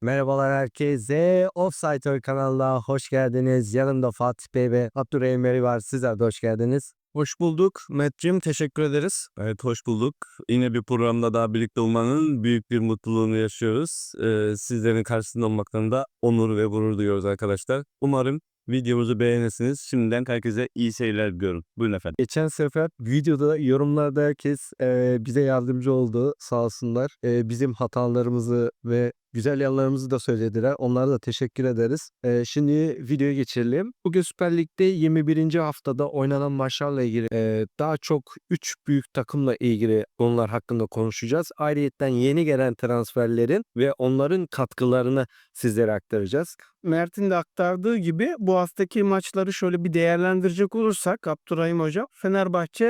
Merhabalar herkese. Offside kanalına hoş geldiniz. Yanımda Fatih Bey ve Abdurrahim Bey var. Sizler de hoş geldiniz. Hoş bulduk Mehmetciğim, teşekkür ederiz. Evet, hoş bulduk. Yine bir programda daha birlikte olmanın büyük bir mutluluğunu yaşıyoruz. Sizlerin karşısında olmaktan da onur ve gurur duyuyoruz arkadaşlar. Umarım videomuzu beğenirsiniz. Şimdiden herkese iyi seyirler diliyorum. Buyurun efendim. Geçen sefer videoda yorumlarda herkes bize yardımcı oldu sağ olsunlar. Bizim hatalarımızı ve güzel yanlarımızı da söylediler. Onlara da teşekkür ederiz. Şimdi videoya geçelim. Bugün Süper Lig'de 21. haftada oynanan maçlarla ilgili daha çok 3 büyük takımla ilgili konular hakkında konuşacağız. Ayrıyeten yeni gelen transferlerin ve onların katkılarını sizlere aktaracağız. Mert'in de aktardığı gibi bu haftaki maçları şöyle bir değerlendirecek olursak Abdurrahim Hocam Fenerbahçe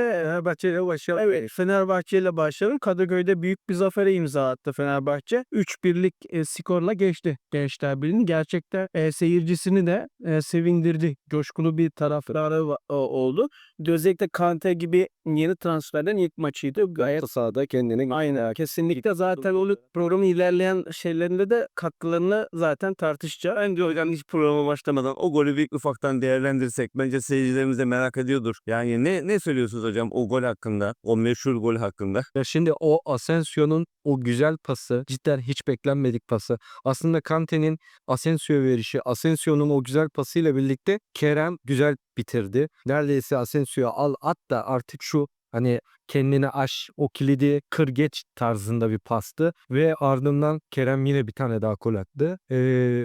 ile başlayalım. Evet, Fenerbahçe ile başlayalım. Kadıköy'de büyük bir zafere imza attı Fenerbahçe. 3-1'lik skorla geçti Gençler Birliği'ni. Gerçekten seyircisini de sevindirdi. Coşkulu bir taraftarı oldu. Özellikle Kante gibi yeni transferlerin ilk maçıydı. Gayet sahada kendini aynı kesinlikle zaten o programın ilerleyen şeylerinde de katkılarını zaten tartışacağız. Ben de hocam hiç programa başlamadan o golü bir ufaktan değerlendirsek bence seyircilerimiz de merak ediyordur. Yani ne söylüyorsunuz hocam o gol hakkında, o meşhur gol hakkında? Ya şimdi o Asensio'nun o güzel pası, cidden hiç beklenmedik pası. Aslında Kante'nin Asensio'ya verişi, Asensio'nun o güzel pasıyla birlikte Kerem güzel bitirdi. Neredeyse Asensio'ya al at da artık şu hani kendini aş, o kilidi kır geç tarzında bir pastı ve ardından Kerem yine bir tane daha gol attı.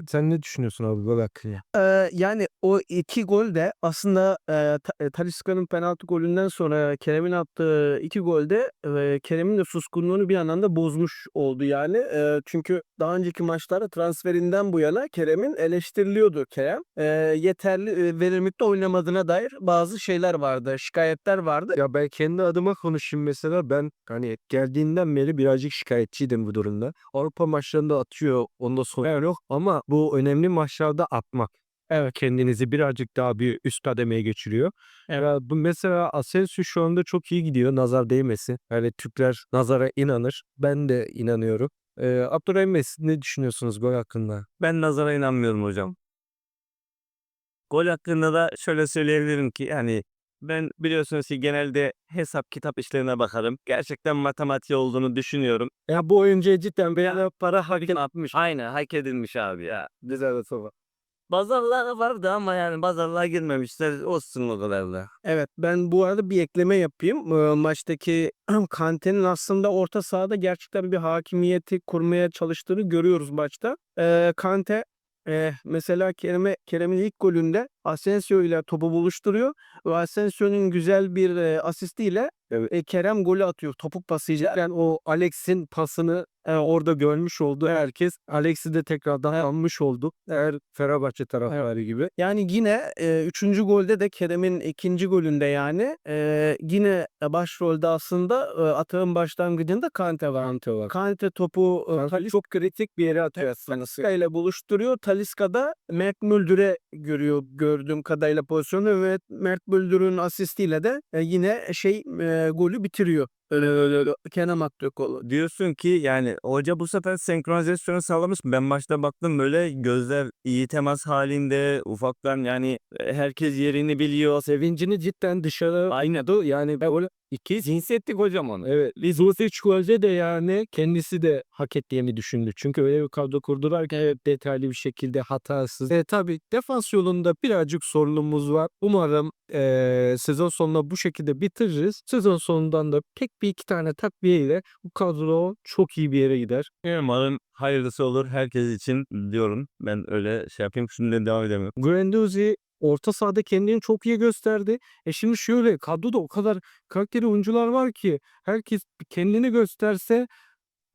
Sen ne düşünüyorsun abi gol hakkında? Yani o 2 gol de aslında, Talisca'nın penaltı golünden sonra Kerem'in attığı 2 gol de, Kerem'in de suskunluğunu bir yandan da bozmuş oldu yani. Çünkü daha önceki maçlarda transferinden bu yana Kerem'in eleştiriliyordu Kerem. Yeterli, verimlilikte oynamadığına dair bazı şeyler vardı, şikâyetler vardı. Ya ben kendi adıma konuşayım mesela ben hani geldiğinden beri birazcık şikayetçiydim bu durumda. Avrupa maçlarında atıyor onda sorun yok ama bu önemli maçlarda atmak. Evet kendinizi birazcık daha bir üst kademeye geçiriyor. Evet. Ya bu mesela Asensio şu anda çok iyi gidiyor nazar değmesin. Yani Türkler nazara inanır. Ben de inanıyorum. Abdurrahim Bey siz ne düşünüyorsunuz gol hakkında? Ben nazara inanmıyorum hocam. Gol hakkında da şöyle söyleyebilirim ki yani ben biliyorsunuz ki genelde hesap kitap işlerine bakarım. Gerçekten matematiği olduğunu düşünüyorum. Ya bu oyuncuya cidden beğenen para hak etmiş. Aynen hak edilmiş abi ya. Güzel bir soru. Bazarlar vardı ama yani bazarlığa girmemişler. Olsun o kadar da. Evet, ben bu arada bir ekleme yapayım. Maçtaki Kante'nin aslında orta sahada gerçekten bir hakimiyeti kurmaya çalıştığını görüyoruz maçta. Kante, mesela Kerem'in ilk golünde Asensio ile topu buluşturuyor ve Asensio'nun güzel bir, asistiyle, Evet. Kerem golü atıyor topuk pasıyla. Yani o Alex'in pasını orada görmüş oldu herkes. Alex'i de tekrardan anmış oldu. Eğer Fenerbahçe taraftarı gibi. Yani yine, 3. golde de Kerem'in ikinci golünde yani, yine, başrolde aslında, atağın başlangıcında Kante var. Kante var. Kante topu, Çok kritik bir yere atıyor Talisca ile buluşturuyor. Talisca da Mert Müldür'e gördüğüm kadarıyla pozisyonu ve Mert Müldür'ün asistiyle de, yine golü bitiriyor. Kenan Aktürkoğlu. Diyorsun ki yani hoca bu sefer senkronizasyonu sağlamış mı? Ben maçta baktım böyle gözler iyi temas halinde ufaktan yani herkes yerini biliyor. Sevincini cidden dışarı oynadı. Yani ben öyle iki Hissettik hocam onu. evet. Lizovic golde de yani kendisi de hak ettiğini düşündü. Çünkü öyle bir kadro kurdular ki evet, detaylı bir şekilde hatasız. Tabii defans yolunda birazcık sorunumuz var. Umarım sezon sonunda bu şekilde bitiririz. Sezon sonundan da tek bir iki tane takviyeyle bu kadro çok iyi bir yere gider. Umarım hayırlısı olur herkes için diyorum. Ben öyle şey yapayım. Şimdi devam edemiyorum. Guendouzi orta sahada kendini çok iyi gösterdi. Şimdi şöyle kadroda o kadar kaliteli oyuncular var ki herkes kendini gösterse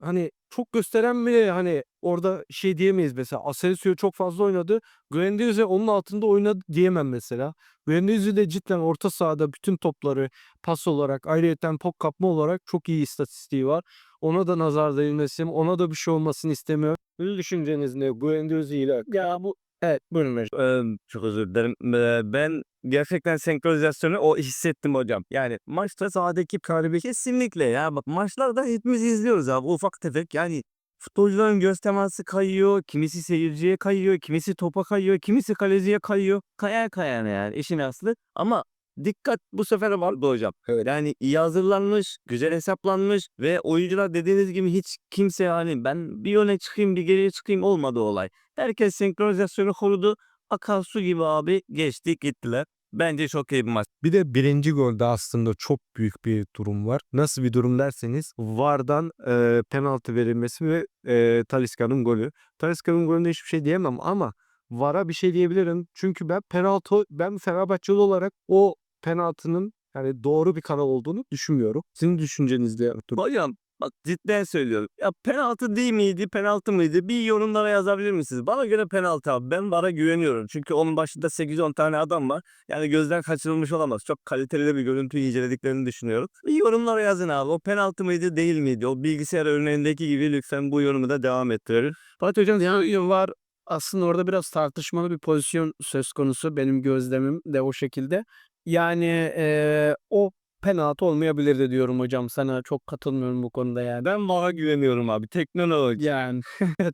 hani çok gösteren bile hani orada şey diyemeyiz mesela. Asensio çok fazla oynadı. Guendouzi onun altında oynadı diyemem mesela. Guendouzi de cidden orta sahada bütün topları pas olarak ayrıyeten top kapma olarak çok iyi istatistiği var. Ona da nazar değmesin, ona da bir şey olmasını istemiyor. Sizin düşünceniz ne Guendouzi ile? Ya evet, buyurun hocam. Çok özür dilerim. Ben gerçekten senkronizasyonu o hissettim hocam. Yani maçta sahadaki kesinlikle ya bak maçlarda hepimiz izliyoruz abi ufak tefek yani futbolcuların göz teması kayıyor, kimisi seyirciye kayıyor, kimisi topa kayıyor, kimisi kaleciye kayıyor. Kayar kayar yani işin aslı. Ama dikkat bu sefer vardı hocam. Öyle hani iyi hazırlanmış, güzel hesaplanmış ve oyuncular dediğiniz gibi hiç kimse hani ben bir öne çıkayım bir geriye çıkayım olmadı olay. Herkes senkronizasyonu korudu. Akan su gibi abi geçtik gittiler. Bence çok iyi bir maç. Bir de birinci golde aslında çok büyük bir durum var. Nasıl bir durum derseniz VAR'dan penaltı verilmesi ve Talisca'nın golü. Talisca'nın golüne hiçbir şey diyemem ama VAR'a bir şey diyebilirim. Çünkü ben Fenerbahçeli olarak o penaltının yani doğru bir karar olduğunu düşünmüyorum. Sizin düşünceniz de Hocam bak cidden söylüyorum. Ya penaltı değil miydi, penaltı mıydı? Bir yorumlara yazabilir misiniz? Bana göre penaltı abi. Ben VAR'a güveniyorum. Çünkü onun başında 8-10 tane adam var. Yani gözden kaçırılmış olamaz. Çok kaliteli de bir görüntüyü incelediklerini düşünüyorum. Bir yorumlara yazın abi. O penaltı mıydı, değil miydi? O bilgisayar örneğindeki gibi lütfen bu yorumu da devam ettirelim. Fatih Hocam yani var aslında orada biraz tartışmalı bir pozisyon söz konusu. Benim gözlemim de o şekilde. Yani o penaltı olmayabilirdi diyorum hocam. Sana çok katılmıyorum bu konuda yani. Ben VAR'a güveniyorum abi. Teknoloji. Yani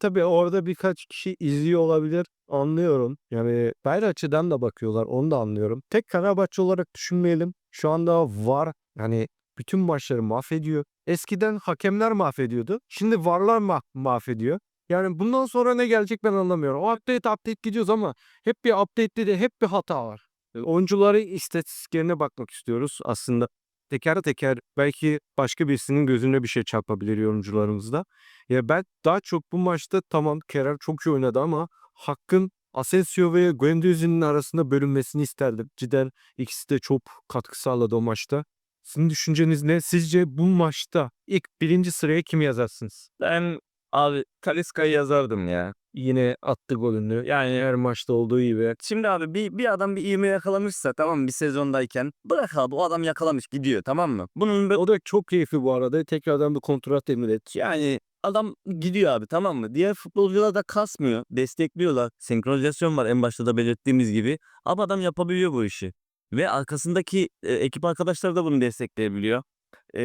tabii orada birkaç kişi izliyor olabilir. Anlıyorum. Yani her açıdan da bakıyorlar. Onu da anlıyorum. Tek Fenerbahçe olarak düşünmeyelim. Şu anda VAR yani bütün maçları mahvediyor. Eskiden hakemler mahvediyordu. Şimdi VAR'lar mahvediyor. Yani bundan sonra ne gelecek ben anlamıyorum. O update gidiyoruz ama hep bir update'de de hep bir hata var. Oyuncuları istatistiklerine bakmak istiyoruz aslında. Teker teker belki başka birisinin gözüne bir şey çarpabilir yorumcularımızda. Ya ben daha çok bu maçta tamam Kerem çok iyi oynadı ama Hakk'ın Asensio ve Guendouzi'nin arasında bölünmesini isterdim. Cidden ikisi de çok katkı sağladı o maçta. Sizin düşünceniz ne? Sizce bu maçta ilk birinci sıraya kimi yazarsınız? Ben abi Talisca'yı yazardım ya. Yine attı golünü. Yani Her maçta olduğu gibi. şimdi abi bir adam bir ivme yakalamışsa tamam mı bir sezondayken bırak abi o adam yakalamış gidiyor tamam mı? Bunun O da çok keyifli bu arada. Tekrardan bir kontrat emir et. yani adam gidiyor abi tamam mı? Diğer futbolcular da kasmıyor, destekliyorlar. Senkronizasyon var en başta da belirttiğimiz gibi. Ama adam yapabiliyor bu işi. Ve arkasındaki ekip arkadaşları da bunu destekleyebiliyor. Eee,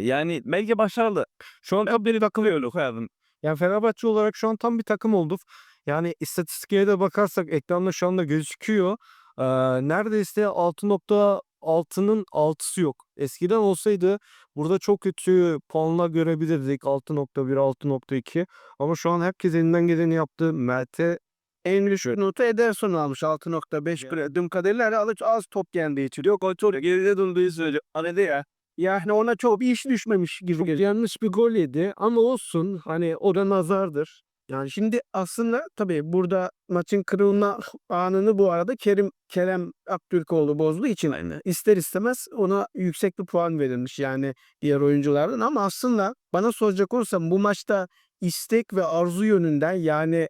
Yani belki başarılı. Şu an beni takılıyor koyalım. Yani Fenerbahçe olarak şu an tam bir takım olduk. Yani istatistiklere de bakarsak ekranda şu anda gözüküyor. Ee, Neredeyse 6.6'nın 6'sı yok. Eskiden olsaydı burada çok kötü puanlar görebilirdik. 6.1, 6.2. Ama şu an herkes elinden geleni yaptı. Mert'e en düşük notu Ederson almış 6.5 gördüğüm kadarıyla az top geldiği için. Yok o çok geride durduğu sürece arada ya. Yani ona çok bir iş düşmemiş gibi geliyor. yanlış bir gol yedi ama olsun. Hani o da nazardır. Yani şimdi aslında tabii burada maçın kırılma anını bu arada Kerem Aktürkoğlu bozduğu için ister istemez ona yüksek bir puan verilmiş yani diğer oyunculardan ama aslında bana soracak olursam bu maçta istek ve arzu yönünden yani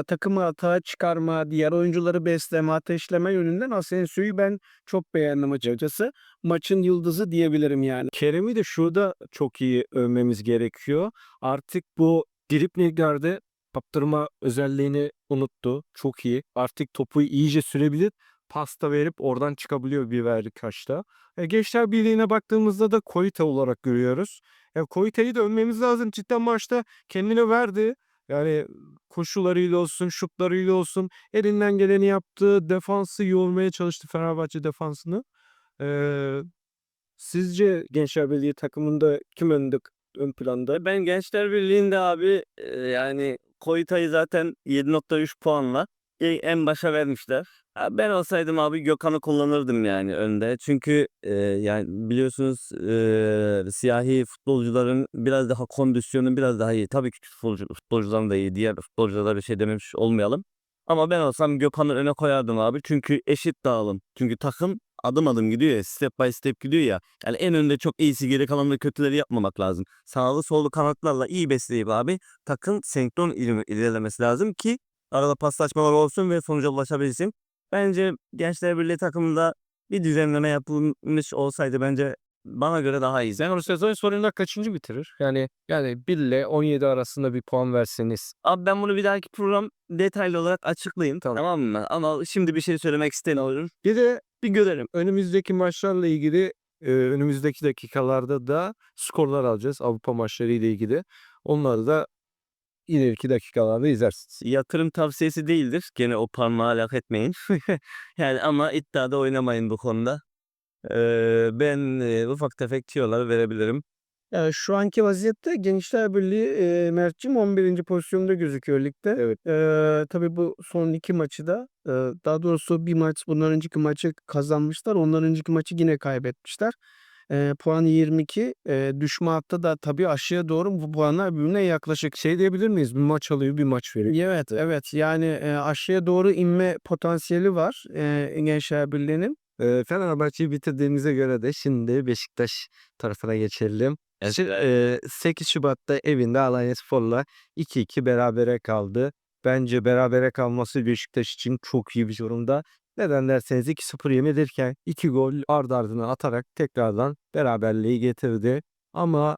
takımı atağa çıkarma, diğer oyuncuları besleme, ateşleme yönünden Asensio'yu ben çok beğendim açıkçası. Maçın yıldızı diyebilirim yani. Kerem'i de şurada çok iyi övmemiz gerekiyor. Artık bu dribblinglerde kaptırma özelliğini unuttu. Çok iyi. Artık topu iyice sürebilir. Pasta verip oradan çıkabiliyor bir verdi kaçta. Gençler Birliği'ne baktığımızda da Koita olarak görüyoruz. Koita'yı da övmemiz lazım. Cidden maçta kendini verdi. Yani koşularıyla olsun, şutlarıyla olsun elinden geleni yaptı. Defansı yormaya çalıştı Fenerbahçe defansını. Ee, Sizce Gençler Birliği takımında kim ön planda? Ben Gençler Birliği'nde abi yani Koyuta'yı zaten 7.3 puanla en başa vermişler. Ha, ben olsaydım abi Gökhan'ı kullanırdım yani önde. Çünkü yani biliyorsunuz siyahi futbolcuların biraz daha kondisyonu biraz daha iyi. Tabii ki futbolcuların da iyi. Diğer futbolculara bir şey dememiş olmayalım. Ama ben olsam Gökhan'ı öne koyardım abi. Çünkü eşit dağılım. Çünkü takım adım adım gidiyor ya. Step by step gidiyor ya. Yani en önde çok iyisi geri kalanında kötüleri yapmamak lazım. Sağlı sollu kanatlarla iyi besleyip abi takım senkron ilerlemesi lazım ki arada paslaşmalar olsun ve sonuca ulaşabilsin. Bence Gençler Birliği takımında bir düzenleme yapılmış olsaydı bence bana göre daha iyi. Sen o sezon sonunda kaçıncı bitirir? Yani 1 ile 17 arasında bir puan verseniz. Abi ben bunu bir dahaki program detaylı olarak açıklayayım. Tamam mı? Ama şimdi bir şey söylemek istemiyorum. Bir de Bir görelim. önümüzdeki maçlarla ilgili önümüzdeki dakikalarda da skorlar alacağız Avrupa maçları ile ilgili. Onları da ileriki dakikalarda izlersiniz. Yatırım tavsiyesi değildir. Gene o parmağı lak etmeyin. Yani ama iddiada oynamayın bu konuda. Ben ufak tefek tüyolar verebilirim. Şu anki vaziyette Gençler Birliği, Mert'cim 11. pozisyonda gözüküyor ligde. Evet. Tabii bu son 2 maçı da, daha doğrusu bir maç bundan önceki maçı kazanmışlar. Ondan önceki maçı yine kaybetmişler. Puan 22. Düşme hattı da tabii aşağıya doğru bu puanlar birbirine yaklaşık. Şey diyebilir miyiz? Bir maç alıyor, bir maç veriyor. Evet, evet. Yani, aşağıya doğru inme potansiyeli var, Gençler Birliği'nin. Fenerbahçe'yi bitirdiğimize göre de şimdi Beşiktaş tarafına geçelim. 8 Şubat'ta evinde Alanyaspor'la 2-2 berabere kaldı. Bence berabere kalması Beşiktaş için çok iyi bir durumda. Neden derseniz 2-0 yenilirken 2 gol ardı ardına atarak tekrardan beraberliği getirdi. Ama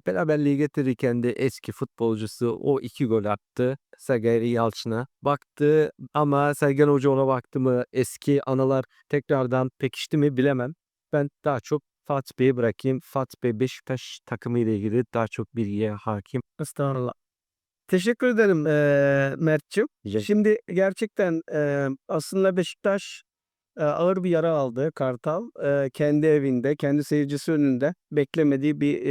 beraberliği getirirken de eski futbolcusu o 2 gol attı. Sergen Yalçın'a baktı ama Sergen Hoca ona baktı mı eski anılar tekrardan pekişti mi bilemem. Ben daha çok Fatih Bey'i bırakayım. Fatih Bey Beşiktaş takımı ile ilgili daha çok bilgiye hakim. Estağfurullah. Teşekkür ederim, Mert'cim. Şimdi gerçekten, aslında Beşiktaş, ağır bir yara aldı Kartal. Kendi evinde, kendi seyircisi önünde beklemediği bir,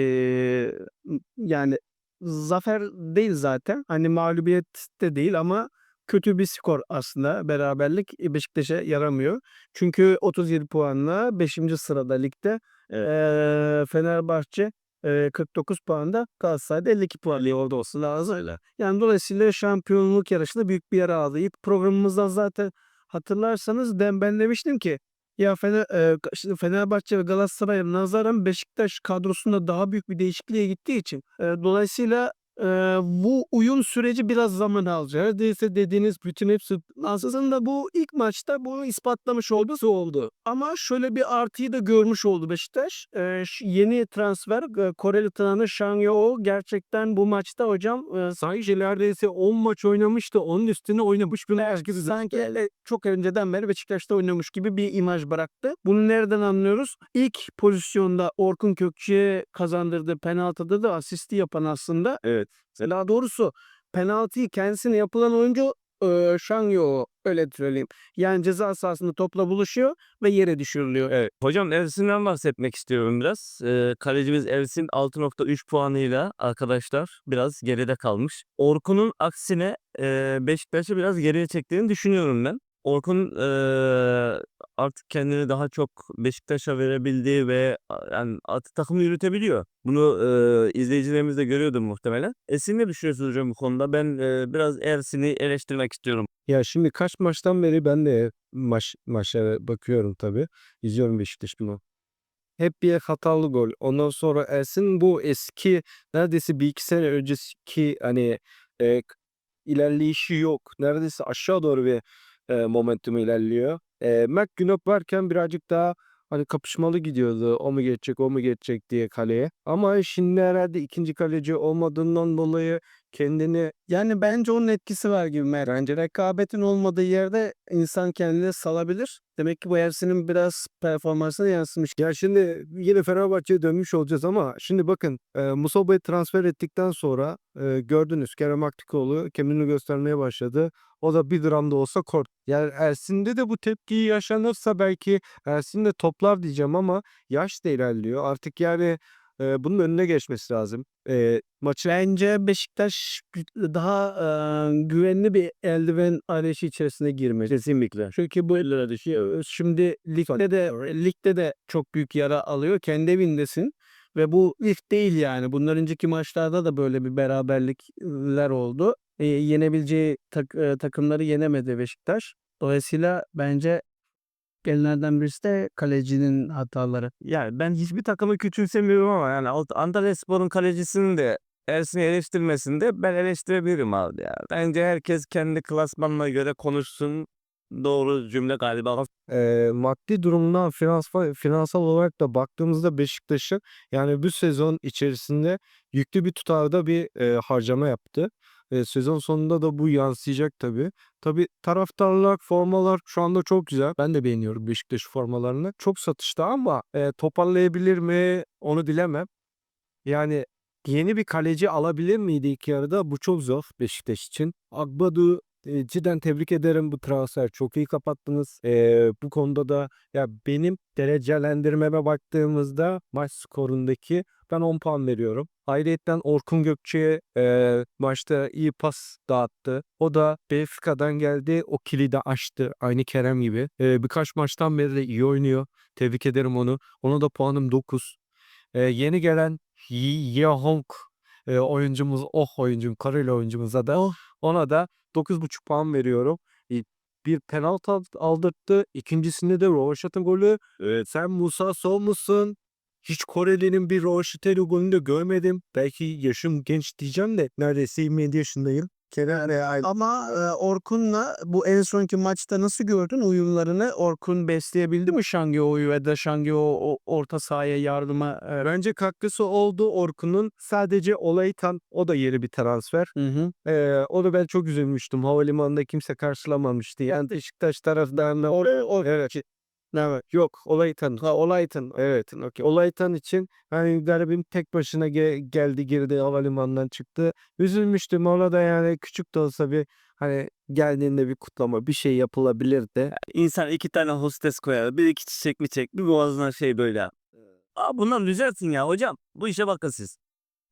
yani zafer değil zaten. Hani mağlubiyet de değil ama kötü bir skor aslında. Beraberlik, Beşiktaş'a yaramıyor. Çünkü 37 puanla 5. sırada ligde. Fenerbahçe, 49 puanda, Galatasaray'da 52 puan. Orada olsun lazım öyle. Yani dolayısıyla şampiyonluk yarışında büyük bir yara aldı. İlk programımızda zaten hatırlarsanız ben demiştim ki ya şimdi Fenerbahçe ve Galatasaray'a nazaran Beşiktaş kadrosunda daha büyük bir değişikliğe gittiği için dolayısıyla bu uyum süreci biraz zaman alacak. Neredeyse dediğiniz bütün hepsi aslında bu ilk maçta bunu ispatlamış oldu. Ama şöyle bir artıyı da görmüş oldu Beşiktaş. Yeni transfer Koreli transfer Shang Yeo gerçekten bu maçta hocam Sanki neredeyse 10 maç oynamış da onun üstüne oynamış bir maç gibi. sanki çok önceden beri Beşiktaş'ta oynamış gibi bir imaj bıraktı. Bunu nereden anlıyoruz? İlk pozisyonda Orkun Kökçü'ye kazandırdığı penaltıda da asisti yapan aslında. Evet. Daha doğrusu penaltıyı kendisine yapılan oyuncu Shang Yeo, öyle söyleyeyim. Yani ceza sahasında topla buluşuyor ve yere düşürülüyor. Evet. Hocam Ersin'den bahsetmek istiyorum biraz. Kalecimiz Ersin 6.3 puanıyla arkadaşlar biraz geride kalmış. Orkun'un aksine Beşiktaş'ı biraz geriye çektiğini düşünüyorum ben. Orkun artık kendini daha çok Beşiktaş'a verebildiği ve yani artık takımı yürütebiliyor. Bunu izleyicilerimiz de görüyordur muhtemelen. Siz ne düşünüyorsunuz hocam bu konuda? Ben biraz Ersin'i eleştirmek istiyorum. Ya şimdi kaç maçtan beri ben de maçlara bakıyorum tabii. İzliyorum Beşiktaş bunu. Hep bir hatalı gol. Ondan sonra Ersin bu eski neredeyse bir iki sene önceki hani ilerleyişi yok. Neredeyse aşağı doğru bir momentum ilerliyor. Mert Günok varken birazcık daha hani kapışmalı gidiyordu. O mu geçecek, o mu geçecek diye kaleye. Ama şimdi herhalde ikinci kaleci olmadığından dolayı kendini Yani bence onun etkisi var gibi Mert. bence Rekabetin olmadığı yerde insan kendini salabilir. Demek ki bu Ersin'in biraz performansına yansımış. ya şimdi yine Fenerbahçe'ye dönmüş olacağız ama şimdi bakın Musaba'yı transfer ettikten sonra gördünüz Kerem Aktürkoğlu kendini göstermeye başladı. O da bir gram da olsa kort. Yani Ersin'de de bu tepkiyi yaşanırsa belki Ersin de toplar diyeceğim ama yaş da ilerliyor. Artık yani bunun önüne geçmesi lazım. Maçı Bence Beşiktaş daha güvenli bir eldiven arayışı içerisine girmeli. kesinlikle. Çünkü bu şimdi ligde de çok büyük yara alıyor. Kendi evindesin ve bu ilk değil yani. Bundan önceki maçlarda da böyle bir beraberlikler oldu. Yenebileceği takımları yenemedi Beşiktaş. Dolayısıyla bence gelinlerden birisi de kalecinin hataları. Yani ben hiçbir takımı küçümsemiyorum ama yani Antalyaspor'un kalecisinin de Ersin'i eleştirmesinde ben eleştirebilirim abi ya. Bence herkes kendi klasmanına göre konuşsun. Doğru cümle galiba. Maddi durumdan finansal olarak da baktığımızda Beşiktaş'ın yani bu sezon içerisinde yüklü bir tutarda bir harcama yaptı. Sezon sonunda da bu yansıyacak tabii. Tabii taraftarlar, formalar şu anda çok güzel. Ben de beğeniyorum Beşiktaş formalarını. Çok satışta ama toparlayabilir mi onu bilemem. Yani yeni bir kaleci alabilir miydi ilk yarıda? Bu çok zor Beşiktaş için. Agbadu cidden tebrik ederim, bu transfer çok iyi kapattınız. Bu konuda da ya benim derecelendirmeme baktığımızda maç skorundaki ben 10 puan veriyorum. Ayrıyeten Orkun Gökçe'ye maçta iyi pas dağıttı. O da Benfica'dan geldi. O kilidi açtı. Aynı Kerem gibi. Birkaç maçtan beri de iyi oynuyor. Tebrik ederim onu. Ona da puanım 9. Yeni gelen Yehong oyuncumuz, oyuncum, Kareli oyuncumuza da ona da 9,5 puan veriyorum. Bir penaltı aldırttı. İkincisinde de Rovaşat'ın golü. Sen Musa Sow musun? Hiç Koreli'nin bir Rovaşat'ın golünü de görmedim. Belki yaşım genç diyeceğim de neredeyse 27 yaşındayım. Ama Orkun'la bu en sonki maçta nasıl gördün uyumlarını? Orkun besleyebildi mi Şangio'yu ve da Şangio o orta sahaya yardıma? Bence katkısı oldu Orkun'un. Sadece Olaytan, o da yeni bir transfer. Hı hı. Onu ben çok üzülmüştüm. Havalimanında kimse karşılamamıştı. Yani Beşiktaş taraftarına evet. Evet. Yok, Olaytan. Olaytın. Evet. Okay. Olaytan için hani garibim tek başına geldi, girdi, havalimanından çıktı. Üzülmüştüm. Ona da yani küçük de olsa bir hani geldiğinde bir kutlama, bir şey yapılabilirdi. İnsan 2 tane hostes koyar. Bir iki çiçek mi çek. Bir boğazına şey böyle. Bundan düzeltin ya hocam. Bu işe bakın siz.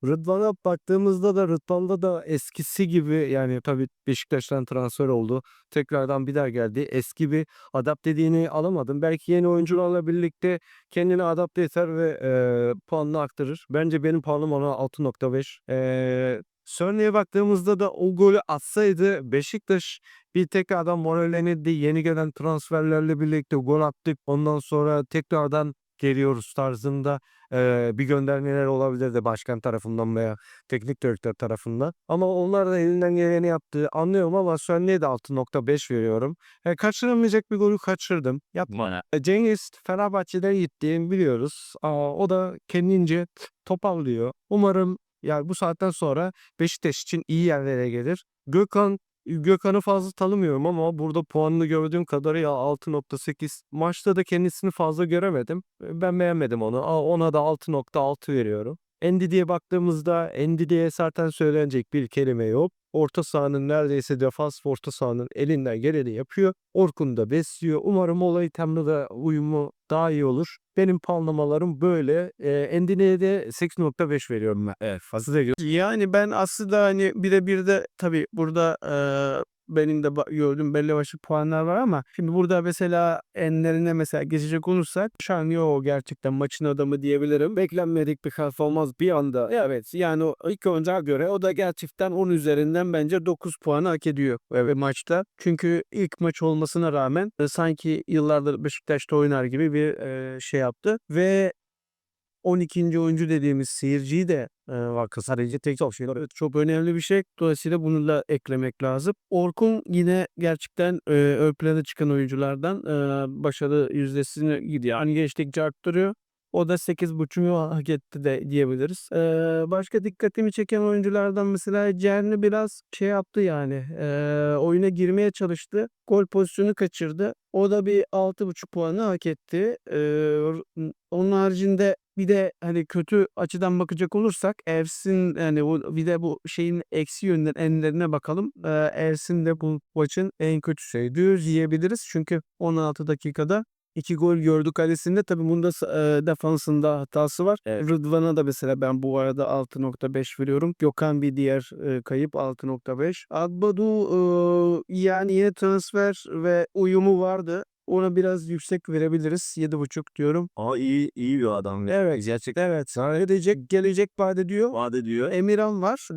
Rıdvan'a baktığımızda da Rıdvan'da da eskisi gibi, yani tabii Beşiktaş'tan transfer oldu. Tekrardan bir daha geldi. Eski bir adapteliğini alamadım. Belki yeni oyuncularla birlikte kendini adapte eder ve puanını arttırır. Bence benim puanım ona 6,5. Sörne'ye baktığımızda da o golü atsaydı Beşiktaş bir tekrardan morallenirdi. Yeni gelen transferlerle birlikte gol attık. Ondan sonra tekrardan geliyoruz tarzında bir göndermeler olabilirdi başkan tarafından veya teknik direktör tarafından. Ama onlar da elinden geleni yaptı. Anlıyorum ama Sönne'ye de 6,5 veriyorum. Kaçıramayacak bir golü kaçırdım. Bana. Cengiz Fenerbahçe'den gittiğini biliyoruz. O da kendince toparlıyor. Umarım yani bu saatten sonra Beşiktaş için iyi yerlere gelir. Gökhan'ı fazla tanımıyorum ama burada puanını gördüğüm kadarıyla 6,8. Maçta da kendisini fazla göremedim. Ben beğenmedim onu. Ona da 6,6 veriyorum. Endidi'ye baktığımızda Endidi'ye zaten söylenecek bir kelime yok. Orta sahanın neredeyse defans orta sahanın elinden geleni yapıyor. Orkun da besliyor. Umarım olay temli de uyumu daha iyi olur. Benim puanlamalarım böyle. Endidi'ye de 8,5 veriyorum ben. Evet, fazla da Yani ben aslında hani bir de tabii burada benim de gördüğüm belli başlı puanlar var ama şimdi burada mesela enlerine mesela geçecek olursak Şanyo gerçekten maçın adamı diyebilirim. beklenmedik bir performans bir anda. Evet yani o ilk oyuncuya göre o da gerçekten 10 üzerinden bence 9 puanı hak ediyor maçta. Çünkü ilk maç olmasına rağmen sanki yıllardır Beşiktaş'ta oynar gibi bir şey yaptı ve 12. oyuncu dediğimiz seyirciyi de sadece tek çok şeyler. Evet, çok önemli bir şey. Dolayısıyla bunu da eklemek lazım. Orkun yine gerçekten ön plana çıkan oyunculardan başarı yüzdesini gidiyor. Hani geçtikçe arttırıyor. O da 8,5'u hak etti de diyebiliriz. Başka dikkatimi çeken oyunculardan mesela Cerny biraz şey yaptı yani. Oyuna girmeye çalıştı. Gol pozisyonu kaçırdı. O da bir 6,5 puanı hak etti. Onun haricinde bir de hani kötü açıdan bakacak olursak Ersin yani bir de bu şeyin eksi yönden enlerine bakalım. Ersin de bu maçın en kötüsüydü diyebiliriz. Çünkü 16 dakikada 2 gol gördü kalesinde. Tabii bunda defansında hatası var. Rıdvan'a da mesela ben bu arada 6,5 veriyorum. Gökhan bir diğer kayıp 6,5. Agbadu yani yine transfer ve uyumu vardı. Ona biraz yüksek verebiliriz. 7,5 diyorum. İyi bir adam. Evet. Gerçekten Evet. Gelecek vaat ediyor. vaat ediyor. Emirhan var.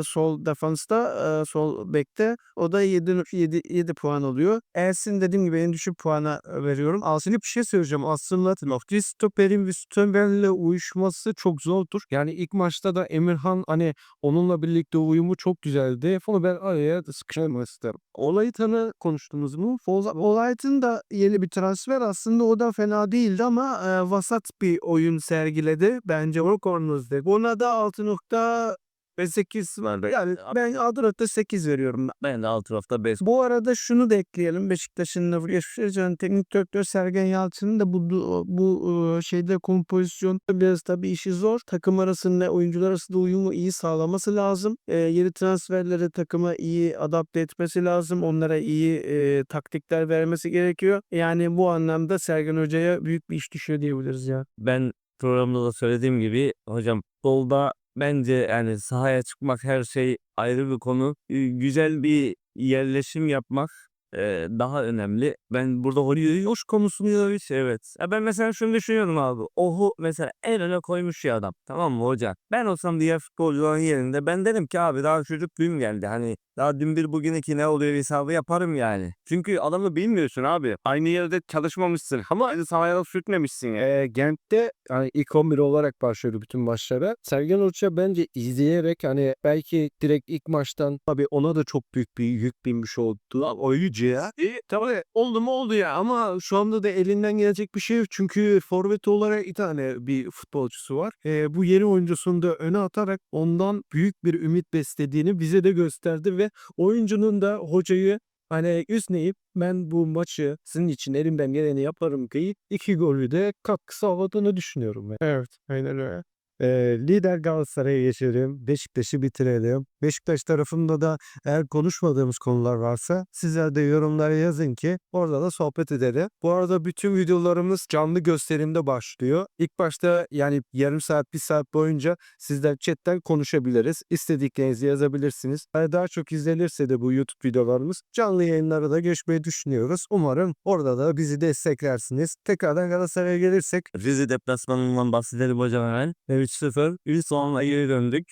Sol defansta, sol bekte. O da 7 puan alıyor. Ersin dediğim gibi en düşük puana veriyorum. Aslında bir şey söyleyeceğim. Aslında Loftus stoperin ve stoperle uyuşması çok zordur. Yani ilk maçta da Emirhan hani onunla birlikte uyumu çok güzeldi. Onu ben araya sıkıştırmak isterim. Olaytan'ı konuştunuz mu? Olaytan da yeni bir transfer. Aslında o da fena değildi ama vasat bir oyun sergiledi. Bence o konunuzda. Buna da 6,5 ve 8 var. Yani ben alt tarafta 8 veriyorum. Ben de alt tarafta 5. Bu arada şunu da ekleyelim. Beşiktaş'ın da geçmiş teknik direktör Sergen Yalçın'ın da bu şeyde kompozisyonda biraz tabii işi zor. Takım arasında oyuncular arasında uyumu iyi sağlaması lazım. Yeni transferleri takıma iyi adapte etmesi lazım. Onlara iyi taktikler vermesi gerekiyor. Yani bu anlamda Sergen Hoca'ya büyük bir iş düşüyor diyebiliriz ya. Ben programda da söylediğim gibi hocam futbolda bence yani sahaya çıkmak her şey ayrı bir konu. Güzel bir yerleşim yapmak daha önemli. Ben burada hoş konusunu hiç evet. Ya ben mesela şunu düşünüyorum abi. Ohu mesela en öne koymuş ya adam. Tamam mı hoca? Ben olsam diğer futbolcuların yerinde ben derim ki abi daha çocuk dün geldi. Hani daha dün bir bugün iki ne oluyor hesabı yaparım yani. Çünkü adamı bilmiyorsun abi. Aynı yerde çalışmamışsın ama aynı sahaya da sürtmemişsin ya. Genç'te hani ilk 11 olarak başlıyordu bütün maçlara. Sergen Hoca bence izleyerek hani belki direkt ilk maçtan tabii ona da çok büyük bir yük binmiş oldu. Oyuncu ya. Tabii oldu mu oldu ya ama şu anda da elinden gelecek bir şey yok. Çünkü forvet olarak bir tane bir futbolcusu var. Bu yeni oyuncusunu da öne atarak ondan büyük bir ümit beslediğini bize de gösterdi ve oyuncunun da hocayı hani üstleyip ben bu maçı sizin için elimden geleni yaparım ki 2 golü de katkı sağladığını düşünüyorum. Evet, aynen öyle. Lider Galatasaray'a geçelim. Beşiktaş'ı bitirelim. Beşiktaş tarafında da eğer konuşmadığımız konular varsa sizler de yorumlara yazın ki orada da sohbet edelim. Bu arada bütün videolarımız canlı gösterimde başlıyor. İlk başta yani yarım saat, bir saat boyunca sizler chatten konuşabiliriz. İstediklerinizi yazabilirsiniz. Daha çok izlenirse de bu YouTube videolarımız canlı yayınlara da geçmeyi düşünüyoruz. Umarım orada da bizi desteklersiniz. Tekrardan Galatasaray'a gelirsek Rize deplasmanından bahsedelim hocam hemen. 3-0. 3 sonuna geri döndük.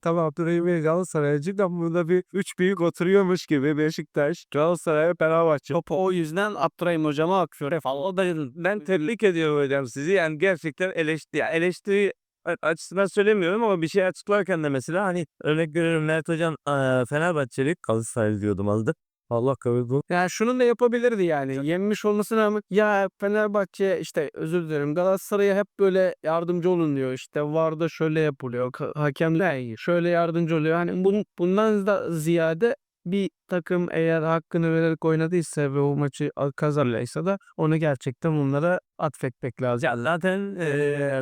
Tamam Abdurrahim Bey Galatasaraycı da burada bir 3 büyük oturuyormuş gibi Beşiktaş, Galatasaray, Fenerbahçe. O yüzden Abdurrahim Hocam'a akıyor. O da ben tebrik ediyorum hocam sizi. Yani gerçekten eleştiri açısından söylemiyorum ama bir şey açıklarken de mesela hani örnek veriyorum Mert hocam Fenerbahçeli Galatasaray diyordum aldı. Allah kabul. Yani şunu da yapabilirdi yani. Yenmiş olmasına rağmen ya Fenerbahçe işte özür dilerim Galatasaray'a hep böyle yardımcı olun diyor. İşte VAR'da şöyle yapılıyor. Hakemler şöyle yardımcı oluyor. Hani bundan da ziyade bir takım eğer hakkını vererek oynadıysa ve o maçı kazanırsa da onu gerçekten onlara atfetmek lazım. Ya zaten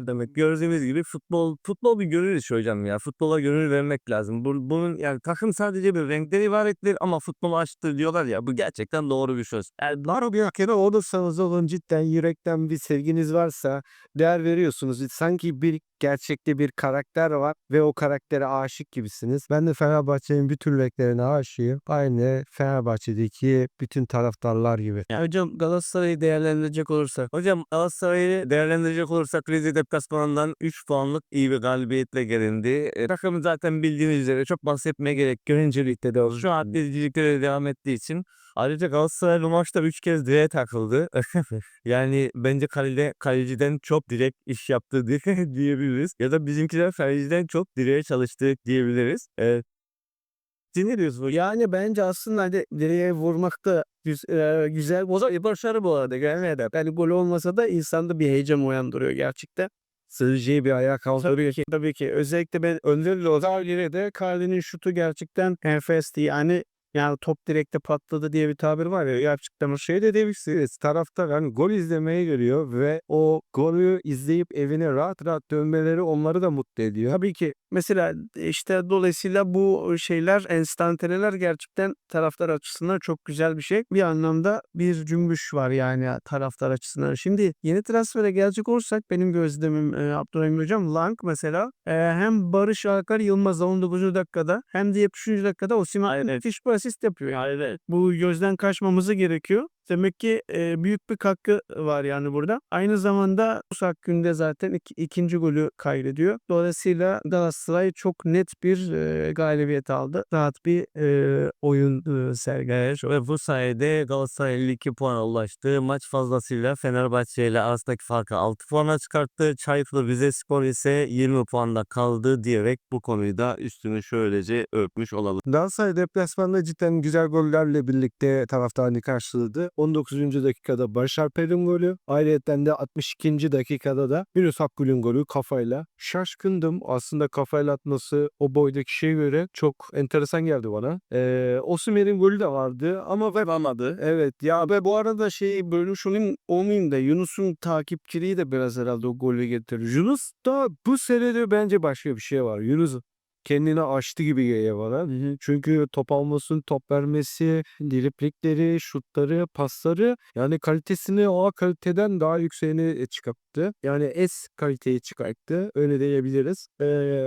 demek gördüğümüz gibi futbol bir gönül işi hocam ya. Futbola gönül vermek lazım. Bunun yani takım sadece bir renkten ibarettir ama futbolu aşktır diyorlar ya. Bu gerçekten doğru bir söz. Yani var bir kere olursanız olun cidden yürekten bir sevginiz varsa değer veriyorsunuz. Sanki bir gerçekte bir karakter var ve o karaktere aşık gibisiniz. Ben de Fenerbahçe'nin bütün renklerine aşığım. Aynı Fenerbahçe'deki bütün taraftarlar gibi. Ya hocam Galatasaray'ı değerlendirecek olursak. Hocam Galatasaray'ı değerlendirecek olursak Rize deplasmanından 3 puanlık iyi bir galibiyetle gelindi. Takımı zaten bildiğiniz üzere çok bahsetmeye gerek yok. Öncelikle de şu an izleyicilere de devam ettiği için. Ayrıca Galatasaray bu maçta 3 kez direğe takıldı. Yani bence kaleciden çok direkt iş yaptı diyebiliriz. Ya da bizimkiler kaleciden çok direğe çalıştı diyebiliriz. Siz ne diyorsunuz? Yani bence aslında hani direğe vurmakta güzel başarı bu arada. Yani gol olmasa da insanda bir heyecan uyandırıyor gerçekten. Sığıcıya bir ayağa kalkıyor. Tabii ki. Özellikle ben Önder Lozer'le de Cardi'nin şutu gerçekten enfesti. Yani top direkte patladı diye bir tabir var ya. Gerçekten o şey de Demişsiniz taraftar hani gol izlemeye geliyor ve o golü izleyip evine rahat rahat dönmeleri onları da mutlu ediyor. tabii ki. Mesela işte dolayısıyla bu şeyler, enstantaneler gerçekten taraftar açısından çok güzel bir şey. Bir anlamda bir cümbüş var yani taraftar açısından. Şimdi yeni transfere gelecek olursak benim gözlemim Abdurrahim Hocam Lang mesela hem Barış Alper Yılmaz 19. dakikada hem de 70. dakikada Osimhen müthiş bir asist yapıyor. Yani bu gözden kaçmamızı gerekiyor. Demek ki büyük bir katkı var yani burada. Aynı zamanda Musa Günde zaten ikinci golü kaydediyor. Dolayısıyla Galatasaray çok net bir galibiyet aldı. Rahat bir oyun sergiledi. Ve bu sayede Galatasaray 52 puana ulaştı. Maç fazlasıyla Fenerbahçe ile arasındaki farkı 6 puana çıkarttı. Çaykur Rizespor ise 20 puanda kaldı diyerek bu konuyu da üstünü şöylece örtmüş olalım. Galatasaray deplasmanda cidden güzel gollerle birlikte taraftarını karşıladı. 19. dakikada Barış Alper'in golü. Ayrıyeten de 62. dakikada da Yunus Akgül'ün golü kafayla. Şaşkındım. Aslında kafayla atması o boydaki kişiye göre çok enteresan geldi bana. Osimhen'in golü de vardı ama Vermedi. evet ya Ve bu arada şeyi bölmüş olmayayım da Yunus'un takipçiliği de biraz herhalde o golü getirir. Yunus da bu senede bence başka bir şey var. Yunus kendini aştı gibi geliyor bana. Çünkü top almasının top vermesi, driblikleri, şutları, pasları yani kalitesini o kaliteden daha yükseğine çıkarttı. Yani S kaliteyi çıkarttı. Öyle diyebiliriz.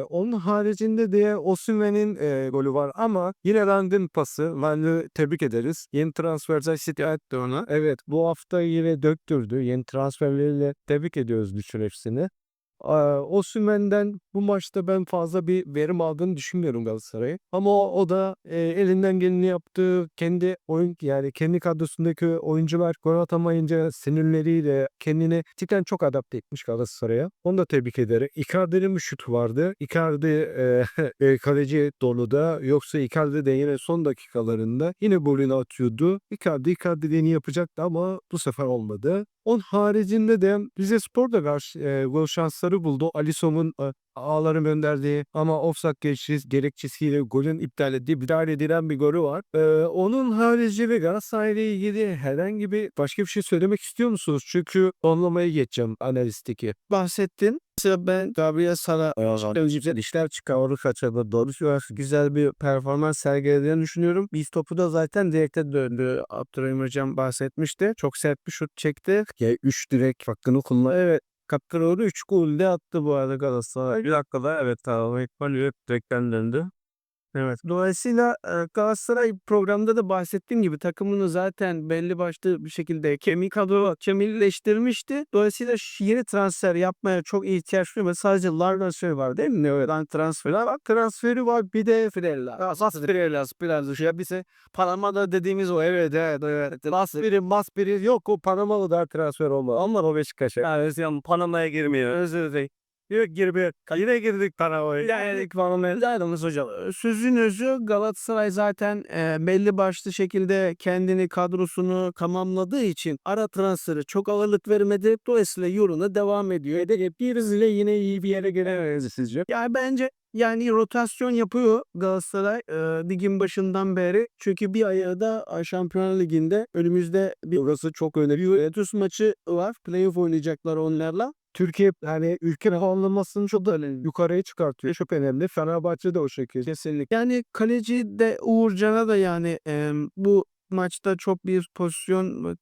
Onun haricinde de Osimhen'in golü var ama yine Rand'in pası. Rand'ı tebrik ederiz. Yeni transferler City etti ona. Evet bu hafta yine döktürdü. Yeni transferleriyle tebrik ediyoruz bütün hepsini. Osimhen'den bu maçta ben fazla bir verim aldığını düşünmüyorum Galatasaray'ı. Ama o da elinden geleni yaptı. Kendi oyun yani kendi kadrosundaki oyuncular gol atamayınca sinirleriyle kendini cidden çok adapte etmiş Galatasaray'a. Onu da tebrik ederim. Icardi'nin bir şutu vardı. Icardi kaleci doluda yoksa Icardi de yine son dakikalarında yine golünü atıyordu. Icardi'ni yapacaktı ama bu sefer olmadı. Onun haricinde de Rizespor da gol şansları buldu. Alisson'un ağları gönderdiği ama offside gerekçesiyle golün iptal edilen bir golü var. Onun haricinde Galatasaray'la ilgili herhangi bir başka bir şey söylemek istiyor musunuz? Çünkü onlamaya geçeceğim analistiki. Bahsettin. Mesela ben Gabriel Sara güzel işler çıkardı kaçırdı. Doğru güzel bir performans sergilediğini düşünüyorum. Biz topu da zaten direkte döndü. Abdurrahim Hocam bahsetmişti. Çok sert bir şut çekti. Ya 3 direkt hakkını kullan. Evet. Kapkırığı 3 gol de attı bu arada Galatasaray. Bir dakikada evet tamam. İkbal hep direkten döndü. Evet. Dolayısıyla Galatasaray programda da bahsettiğim gibi takımını zaten belli başlı bir şekilde kemikleştirmişti. Dolayısıyla yeni transfer yapmaya çok ihtiyaç duymadı. Sadece transferi var değil mi? Evet. Transferi var. Bir de Frella. Biraz şey bize Panama'da dediğimiz o evet. Maspiri yok o Panamalı da transfer olmadı. Onlar o Beşiktaş'a. Yani Panama'ya girmiyor. Özür dilerim. Yok girmiyor. Yine girdik Panama'ya. Yani Panama'ya hocam. Sözün özü Galatasaray zaten belli başlı şekilde kendini kadrosunu tamamladığı için ara transferi çok ağırlık vermedi. Dolayısıyla yoluna devam ediyor. Birisiyle yine iyi bir yere gelemez sizce? Yani bence yani rotasyon yapıyor Galatasaray ligin başından beri. Çünkü bir ayağı da Şampiyonlar Ligi'nde önümüzde orası çok önemli. Juventus maçı var. Playoff oynayacaklar onlarla. Türkiye hani ülke puanlamasını çok da yukarıya çıkartıyor. Çok önemli. Fenerbahçe de o şekilde. Kesinlikle. Yani kaleci de Uğurcan'a da yani bu maçta çok bir pozisyon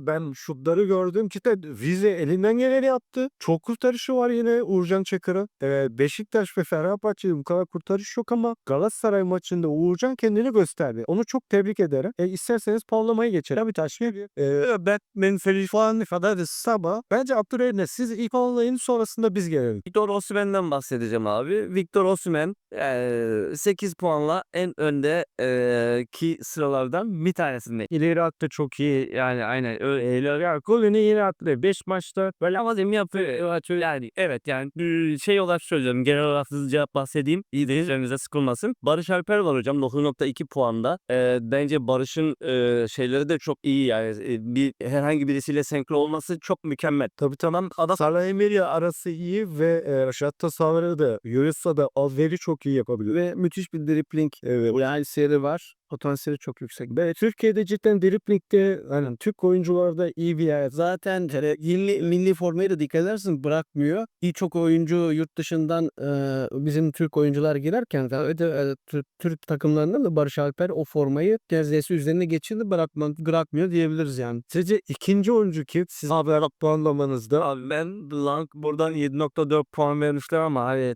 Ben şutları gördüm ki de Rize elinden geleni yaptı. Çok kurtarışı var yine Uğurcan Çakır'ın. Beşiktaş ve Fenerbahçe'de bu kadar kurtarış yok ama Galatasaray maçında Uğurcan kendini gösterdi. Onu çok tebrik ederim. İsterseniz puanlamaya geçelim. Tabii taşmıyor. Ben Feliz falan kadar sabah. Bence Abdurrahim'le siz ilk puanlayın sonrasında biz gelelim. Victor Osimhen'den bahsedeceğim abi. Victor Osimhen 8 puanla en önde ki sıralardan bir tanesinde. İleri attı çok iyi yani aynen öyle ileri golünü yine attı. 5 maçta böyle ama demin yapıyor yani evet yani şey olarak söylüyorum genel olarak hızlıca bahsedeyim. İyi de üzerinize sıkılmasın. Barış Alper var hocam 9.2 puanda. Bence Barış'ın şeyleri de çok iyi yani herhangi birisiyle senkron olması çok mükemmel. Tabii tamam. Salah Emery arası iyi ve Raşat Tasavvur'u da Yunus'la da Alveri çok iyi yapabilir. Ve müthiş bir dribbling yani seri var. Potansiyeli çok yüksek. Ve Türkiye'de cidden dribling'de hani Türk oyuncularda iyi bir yer. Zaten milli formaya da dikkat edersin bırakmıyor. Birçok oyuncu yurt dışından bizim Türk oyuncular girerken Türk takımlarından da Barış Alper o formayı neredeyse üzerine geçirdi bırakmıyor diyebiliriz yani. Sizce ikinci oyuncu kim? Siz haber puanlamanızda. Abi ben Blanc buradan 7.4 puan vermişler ama hani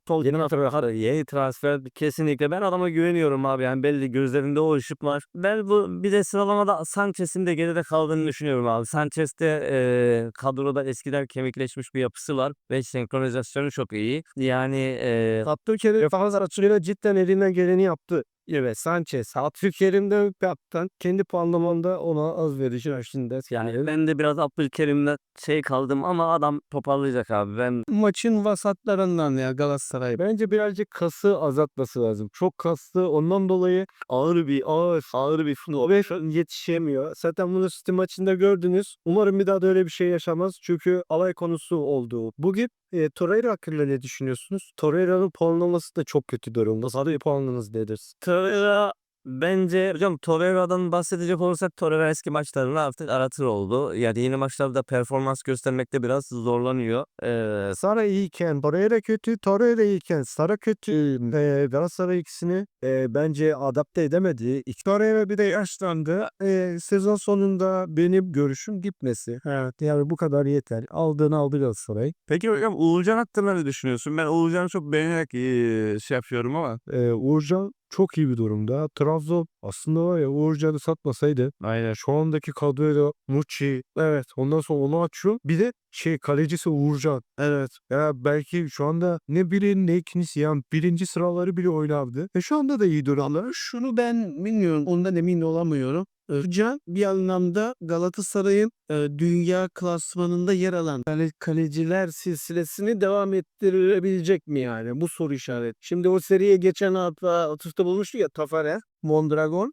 yeni transfer kesinlikle ben adama güveniyorum abi yani belli gözlerinde o ışık var. Ben bir de sıralamada Sanchez'in de geride kaldığını düşünüyorum abi. Sanchez de kadroda eskiden kemikleşmiş bir yapısı var ve senkronizasyonu çok iyi. Yani Abdülkerim defans açısıyla cidden elinden geleni yaptı. Evet, Sanchez. Abdülkerim'de kaptan. Kendi puanlamamda ona az vereceğim şimdi. Yani ben de biraz Abdülkerim'le kaldım ama adam toparlayacak abi. Ben Maçın vasatlarından ya Galatasaray. Bence birazcık kası azaltması lazım. Çok kaslı. Ondan dolayı ağır bir futbol ve yetişemiyor. Zaten bunu City maçında gördünüz. Umarım bir daha da öyle bir şey yaşamaz. Çünkü alay konusu oldu. Bugün Torreira hakkında ne düşünüyorsunuz? Torreira'nın puanlaması da çok kötü durumda. Sadece puanınız nedir? Torreira bence hocam Torreira'dan bahsedecek olursak Torreira eski maçlarını artık aratır oldu. Yani yeni maçlarda performans göstermekte biraz zorlanıyor. Sara iyiyken Torreira kötü, Torreira iyiyken Sara kötü. Galatasaray ikisini bence adapte edemedi. Torreira bir de yaşlandı. Sezon sonunda benim görüşüm gitmesi. Evet, yani bu kadar yeter. Aldığını aldı Galatasaray. Peki hocam Uğurcan hakkında ne düşünüyorsun? Ben Uğurcan'ı çok beğenerek yapıyorum ama. Uğurcan çok iyi bir durumda. Trabzon aslında var ya, Uğurcan'ı satmasaydı Aynen. şu andaki kadroyla Muçi, evet, ondan sonra onu açıyor. Bir de kalecisi Uğurcan. Evet. Ya belki şu anda ne biri ne ikincisi, yani birinci sıraları bile oynardı. Şu anda da iyi durumda. Şunu ben bilmiyorum, ondan emin olamıyorum. Can bir anlamda Galatasaray'ın dünya klasmanında yer alan kaleciler silsilesini devam ettirebilecek mi yani? Bu soru işareti. Şimdi o seriye geçen hafta atıfta bulmuştu ya Tafarel, Mondragon,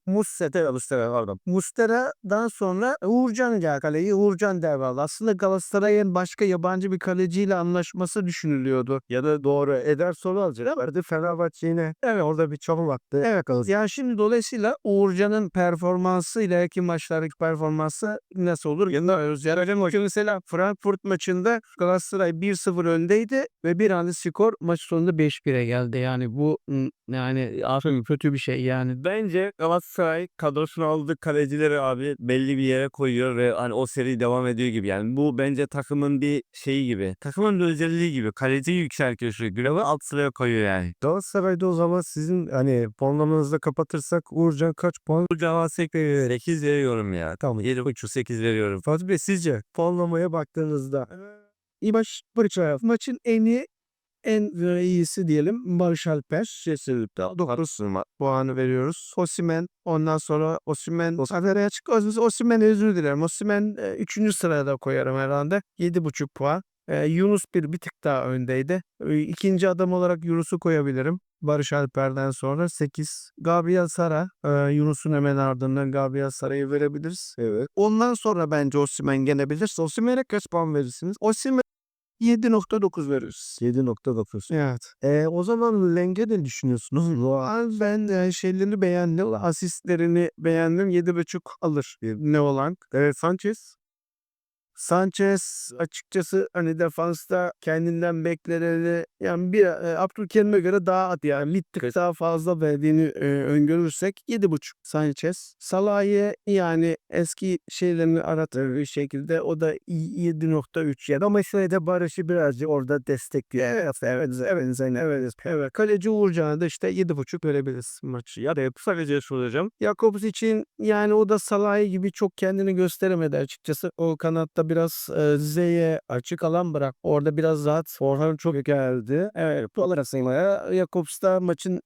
Mustera'dan sonra Uğurcan geldi kaleyi. Uğurcan devraldı. Aslında Galatasaray'ın başka yabancı bir kaleciyle anlaşması düşünülüyordu. Ya da doğru Ederson'u alacak. Vardı Fenerbahçe yine. Evet, orada bir çalım attı. Evet, alacak. Ya şimdi dolayısıyla Uğurcan'ın performansı ile iki maçlardaki performansı nasıl olur? Yanılıyoruz. Yani öyle mi? Mesela Frankfurt maçında Galatasaray 1-0 öndeydi ve bir anda skor maç sonunda 5-1'e geldi. Yani bu yani aferin kötü bir şey yani. Bence Galatasaray kadrosuna aldığı kalecileri abi belli bir yere koyuyor ve hani o seri devam ediyor gibi. Yani bu bence takımın bir şeyi gibi. Takımın bir özelliği gibi. Kaleciyi yükseltiyor sürekli ve alt sıraya koyuyor yani. Galatasaray'da o zaman sizin hani puanlamanızı da kapatırsak Uğurcan kaç puan? Bu cevap 8 veriyorum ya. Tamam 7,5-8 veriyorum. Fatih Bey, sizce puanlamaya baktığınızda İyi maçın en iyisi diyelim Barış Alper. Kesinlikle 9 Puanı veriyoruz. Osimhen, ondan sonra Osimhen araya çık. Osimhen'e özür dilerim. Osimhen 3. sırada koyarım herhalde. 7,5 puan. Yunus bir tık daha öndeydi. İkinci adam olarak Yunus'u koyabilirim. Barış Alper'den sonra 8. Gabriel Sara. Yunus'un hemen ardından Gabriel Sara'yı verebiliriz. evet, Ondan sonra bence Osimhen gelebilir. Osimhen'e kaç puan verirsiniz? Osimhen 7,9 veririz. 7,9. Evet. O zaman Leng'e ne düşünüyorsunuz? Ben şeylerini beğendim. Asistlerini beğendim. 7,5 alır. Ne olan? Sanchez açıkçası hani defansta kendinden bekleneni yani Abdülkerim'e göre daha at yani bir tık daha fazla verdiğini öngörürsek 7,5 Sanchez. Salah'ı yani eski şeylerini aratır bir şekilde o da 7,3 ya da Ama işte de Barış'ı birazcık orada destekliyor. evet. Kaleci Uğurcan'a da işte 7,5 verebiliriz maçı. Ya da sadece soracağım. Jakobs için yani o da Salah gibi çok kendini gösteremedi açıkçası. O kanatta biraz Zey'e açık alan bırak. Orada biraz rahat. Orhan çok geldi. Evet. Dolayısıyla Jakobs da maçın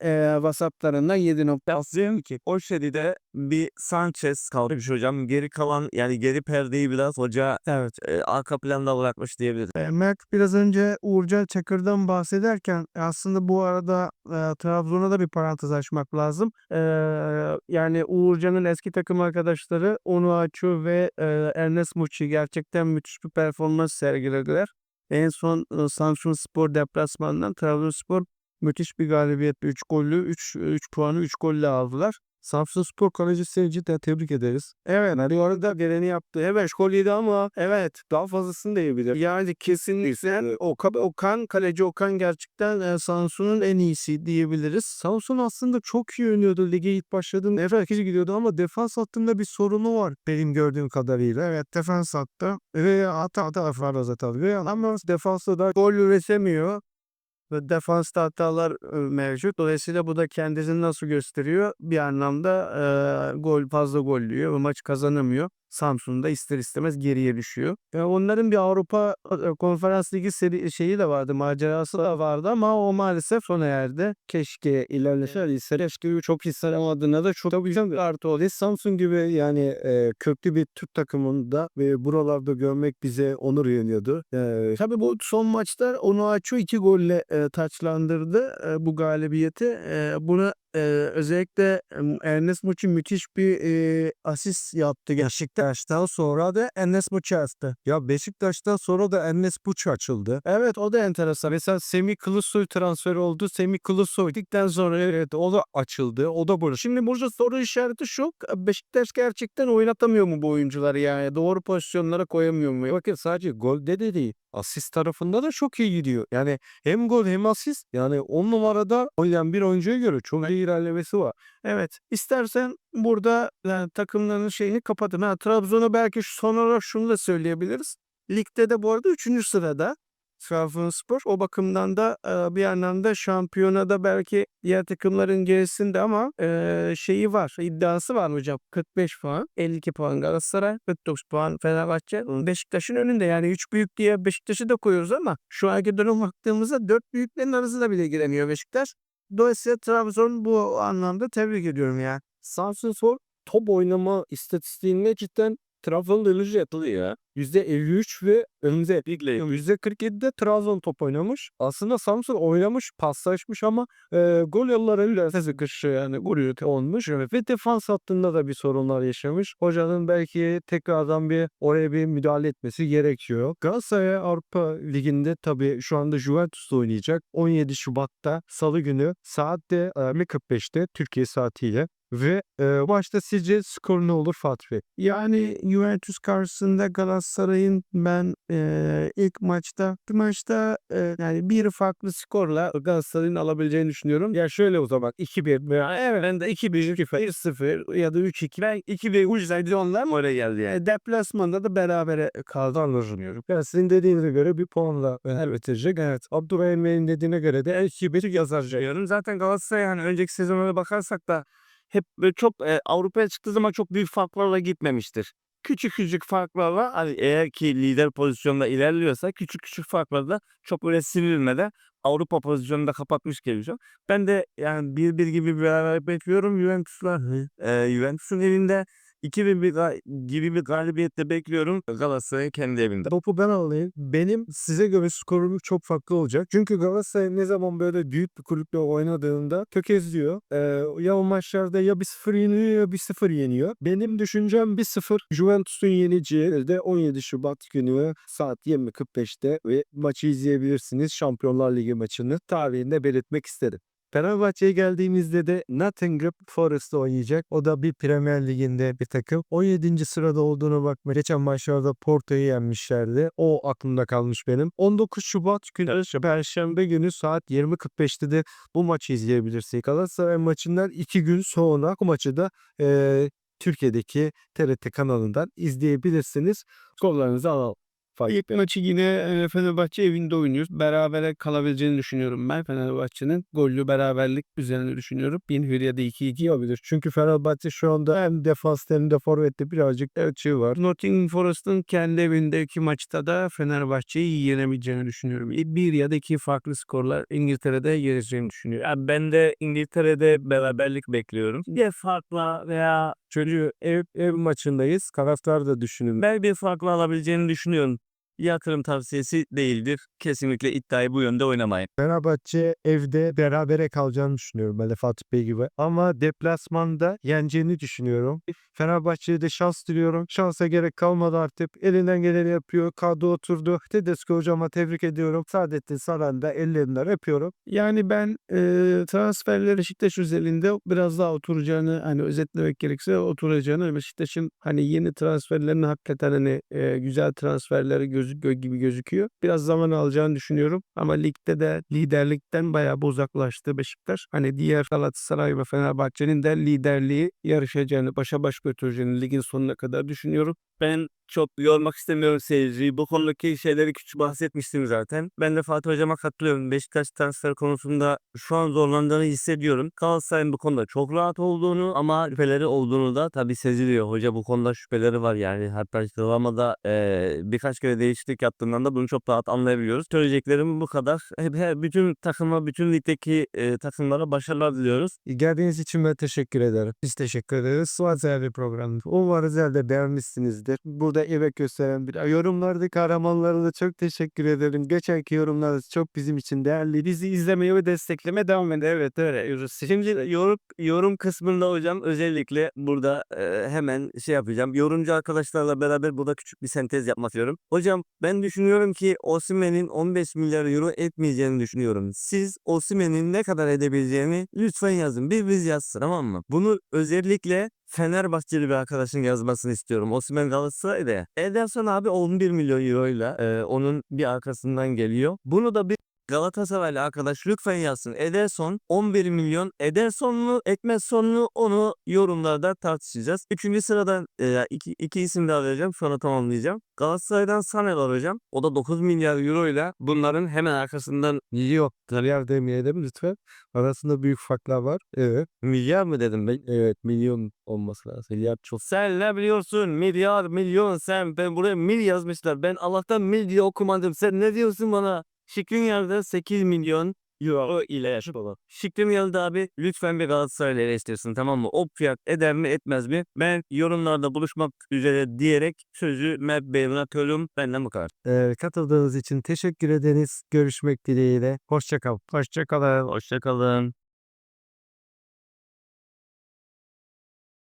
vasatlarından 7,5. Tavsiyem ki o seride bir Sanchez kaldı bir şey hocam. Geri kalan yani geri perdeyi biraz hoca Evet. arka planda bırakmış diyebiliriz. Mert biraz önce Uğurcan Çakır'dan bahsederken aslında bu arada Trabzon'a da bir parantez açmak lazım. Yani Uğurcan'ın eski takım arkadaşları Onuachu ve Ernest Muçi gerçekten müthiş bir performans sergilediler. En son Samsunspor deplasmanından Trabzonspor müthiş bir galibiyetle 3 gollü 3 puanı 3 golle aldılar. Samsunspor kalecisi cidden tebrik ederiz. Evet, hani orada geleni yaptı. Evet, gol yedi ama evet daha fazlasını da yiyebilir. Yani kesinlikle kaleci Okan gerçekten Samsun'un en iyisi diyebiliriz. Samsun aslında çok iyi oynuyordu. Lige ilk başladığında evet, gidiyordu ama defans hattında bir sorunu var benim gördüğüm kadarıyla. Evet, defans hattı ve hata var zaten. Ama defansta da Gol üretemiyor. Ve defansta hatalar mevcut. Dolayısıyla bu da kendisini nasıl gösteriyor? Bir anlamda fazla gol yiyor ve maç kazanamıyor. Samsun da ister istemez geriye düşüyor. Onların bir Avrupa Konferans Ligi şeyi de vardı, macerası da vardı ama o maalesef sona erdi. Keşke ilerlese. Keşke çok hissedemadığına da çok güzel bir artı oldu. Samsun gibi yani köklü bir Türk takımında ve buralarda görmek bize onur veriyordu. Tabii bu son maçlar Onuachu 2 golle taçlandırdı bu galibiyeti. Buna özellikle Enes Muçi müthiş bir asist yaptı Beşiktaş'tan sonra da Enes Muçi attı. Ya Beşiktaş'tan sonra da Enes Buç açıldı. Evet, o da enteresan. Mesela Semih Kılıçsoy transferi oldu. Semih Kılıçsoy gittikten sonra evet o da açıldı. O da burada. Şimdi burada soru işareti şu. Beşiktaş gerçekten oynatamıyor mu bu oyuncuları yani? Doğru pozisyonlara koyamıyor mu? Bakın sadece golde de değil. Asist tarafında da çok iyi gidiyor. Yani hem gol hem asist. Yani 10 numarada oynayan bir oyuncuya göre çok iyi ilerlemesi var. Evet. İstersen burada yani takımların şeyini kapatın. Trabzon'a belki son olarak şunu da söyleyebiliriz. Ligde de bu arada 3. sırada Trabzonspor. O bakımdan da bir yandan da şampiyonada belki diğer takımların gerisinde ama şeyi var. İddiası var hocam. 45 puan, 52 puan Galatasaray, 49 puan Fenerbahçe. Beşiktaş'ın önünde yani 3 büyük diye Beşiktaş'ı da koyuyoruz ama şu anki dönem baktığımızda 4 büyüklerin arasında bile giremiyor Beşiktaş. Dolayısıyla Trabzon bu anlamda tebrik ediyorum ya. Samsunspor top oynama istatistiğinde cidden Trabzon'da ilacı yatılı ya. %53 ve önünde %47'de Trabzon top oynamış. Aslında Samsun oynamış, paslaşmış ama gol yollarıyla sıkışıyor yani gurur olmuş. Ve defans hattında da bir sorunlar yaşamış. Hocanın belki tekrardan oraya bir müdahale etmesi gerekiyor. Galatasaray Avrupa Ligi'nde tabii şu anda Juventus'ta oynayacak. 17 Şubat'ta Salı günü saatte 20.45'te Türkiye saatiyle. Ve maçta sizce skor ne olur Fatih Bey? Yani Juventus karşısında Galatasaray'ın ben ilk maçta yani bir farklı skorla Galatasaray'ın alabileceğini düşünüyorum. Ya şöyle o zaman 2-1 veya Evet, ben de 2-1, 1-0 ya da 3-2. Ben 2-1 ucuzaydı onlar mı oraya geldi yani. Deplasmanda da berabere kaldı anlaşılmıyorum. yani sizin dediğinize göre bir puanla bitirecek. Evet. Abdurrahim Bey'in dediğine göre de 2-1 yazaracak. Diyorum. Zaten Galatasaray yani önceki sezonlara bakarsak da hep böyle çok Avrupa'ya çıktığı zaman çok büyük farklarla gitmemiştir. Küçük küçük farklarla hani eğer ki lider pozisyonda ilerliyorsa küçük küçük farklarla çok böyle sinilmeden Avrupa pozisyonunda kapatmış geliyor. Ben de yani 1-1 gibi bir beraber bekliyorum Juventus'la. Juventus'un elinde 2-1 gibi bir galibiyette bekliyorum Galatasaray'ın kendi evinde. Topu ben alayım. Benim size göre skorum çok farklı olacak. Çünkü Galatasaray ne zaman böyle büyük bir kulüple oynadığında tökezliyor. Ya o maçlarda ya 1-0 yeniyor ya 1-0 yeniyor. Benim düşüncem 1-0. Juventus'un yeneceği de 17 Şubat günü saat 20.45'te ve maçı izleyebilirsiniz. Şampiyonlar Ligi maçını tarihinde belirtmek isterim. Fenerbahçe'ye geldiğimizde de Nottingham Forest'ta oynayacak. O da bir Premier Ligi'nde bir takım. 17. sırada olduğuna bakma. Geçen maçlarda Porto'yu yenmişlerdi. O aklımda kalmış benim. 19 Şubat günü Perşembe günü saat 20.45'te de bu maçı izleyebilirsiniz. Galatasaray maçından 2 gün sonra bu maçı da Türkiye'deki TRT kanalından izleyebilirsiniz. Skorlarınızı alalım. İlk maçı yine Fenerbahçe evinde oynuyoruz. Berabere kalabileceğini düşünüyorum ben Fenerbahçe'nin. Gollü beraberlik üzerine düşünüyorum. 1-1 ya da 2-2 Olabilir. Çünkü Fenerbahçe şu anda hem defansta hem de forvette birazcık ölçüğü var. Nottingham Forest'ın kendi evindeki maçta da Fenerbahçe'yi yenemeyeceğini düşünüyorum. 1 ya da 2 farklı skorlar İngiltere'de yeneceğini düşünüyorum. Yani ben de İngiltere'de beraberlik bekliyorum. Bir farkla veya Çünkü ev maçındayız. Taraftar da düşünün. ben bir farkla alabileceğini düşünüyorum. Yatırım tavsiyesi değildir. Kesinlikle iddiayı bu yönde oynamayın. Fenerbahçe evde berabere kalacağını düşünüyorum ben de Fatih Bey gibi. Ama deplasmanda yeneceğini düşünüyorum. Fenerbahçe'ye de şans diliyorum. Şansa gerek kalmadı artık. Elinden geleni yapıyor. Kadro oturdu. Tedesco hocama tebrik ediyorum. Saadettin Saran da ellerinden öpüyorum. Yani ben transferler Beşiktaş özelinde biraz daha oturacağını hani özetlemek gerekirse oturacağını Beşiktaş'ın hani yeni transferlerini hakikaten hani güzel transferleri gözüküyor gibi gözüküyor. Biraz zaman alacağını düşünüyorum ama ligde de liderlikten bayağı uzaklaştı Beşiktaş. Hani diğer Galatasaray ve Fenerbahçe'nin de liderliği yarışacağını, başa baş götüreceğini ligin sonuna kadar düşünüyorum. Ben çok yormak istemiyorum seyirciyi. Bu konudaki şeyleri küçük bahsetmiştim zaten. Ben de Fatih Hocam'a katılıyorum. Beşiktaş transfer konusunda şu an zorlandığını hissediyorum. Galatasaray'ın bu konuda çok rahat olduğunu ama şüpheleri olduğunu da tabii seziliyor. Hoca bu konuda şüpheleri var yani. Hatta sıralamada birkaç kere değişiklik yaptığından da bunu çok rahat anlayabiliyoruz. Söyleyeceklerim bu kadar. Bütün takıma, bütün ligdeki takımlara başarılar diliyoruz. Geldiğiniz için ben teşekkür ederim. Biz teşekkür ederiz. Suat bir program. Umarız elde beğenmişsinizdir. Burada emek gösteren bir yorumlardaki kahramanlara da çok teşekkür ederim. Geçenki yorumlarınız çok bizim için değerli. Bizi izlemeye ve desteklemeye devam edin. Evet öyle. Şimdi yorum kısmında hocam özellikle burada hemen şey yapacağım. Yorumcu arkadaşlarla beraber burada küçük bir sentez yapmak istiyorum. Hocam ben düşünüyorum ki Osimhen'in 15 milyar euro etmeyeceğini düşünüyorum. Siz Osimhen'in ne kadar edebileceğini lütfen yazın. Biz yazsın, tamam mı? Bunu özellikle Fenerbahçeli bir arkadaşın yazmasını istiyorum. Osimhen Galatasaray'da. Ederson abi 11 milyon euroyla onun bir arkasından geliyor. Bunu da bir Galatasaraylı arkadaş lütfen yazsın. Ederson 11 milyon. Ederson mu Ekmezson mu onu yorumlarda tartışacağız. Üçüncü sırada iki isim daha vereceğim. Sonra tamamlayacağım. Galatasaray'dan Sané var hocam. O da 9 milyar euro ile bunların hemen arkasından Yok, milyar demeyelim lütfen. Arasında büyük farklar var. Evet. milyar mı dedim ben? Evet, milyon olması lazım. Milyar çok. Sen ne biliyorsun? Milyar, milyon sen. Ben buraya mil yazmışlar. Ben Allah'tan mil diye okumadım. Sen ne diyorsun bana? Skriniar'da 8 milyon euro ile Skriniar'da abi lütfen bir Galatasaray'la eleştirsin, tamam mı? O fiyat eder mi etmez mi? Ben yorumlarda buluşmak üzere diyerek sözü Bey'e bırakıyorum. Benden bu kadar. Katıldığınız için teşekkür ederiz. Görüşmek dileğiyle. Hoşça kal. Hoşçakalın. Hoşçakalın.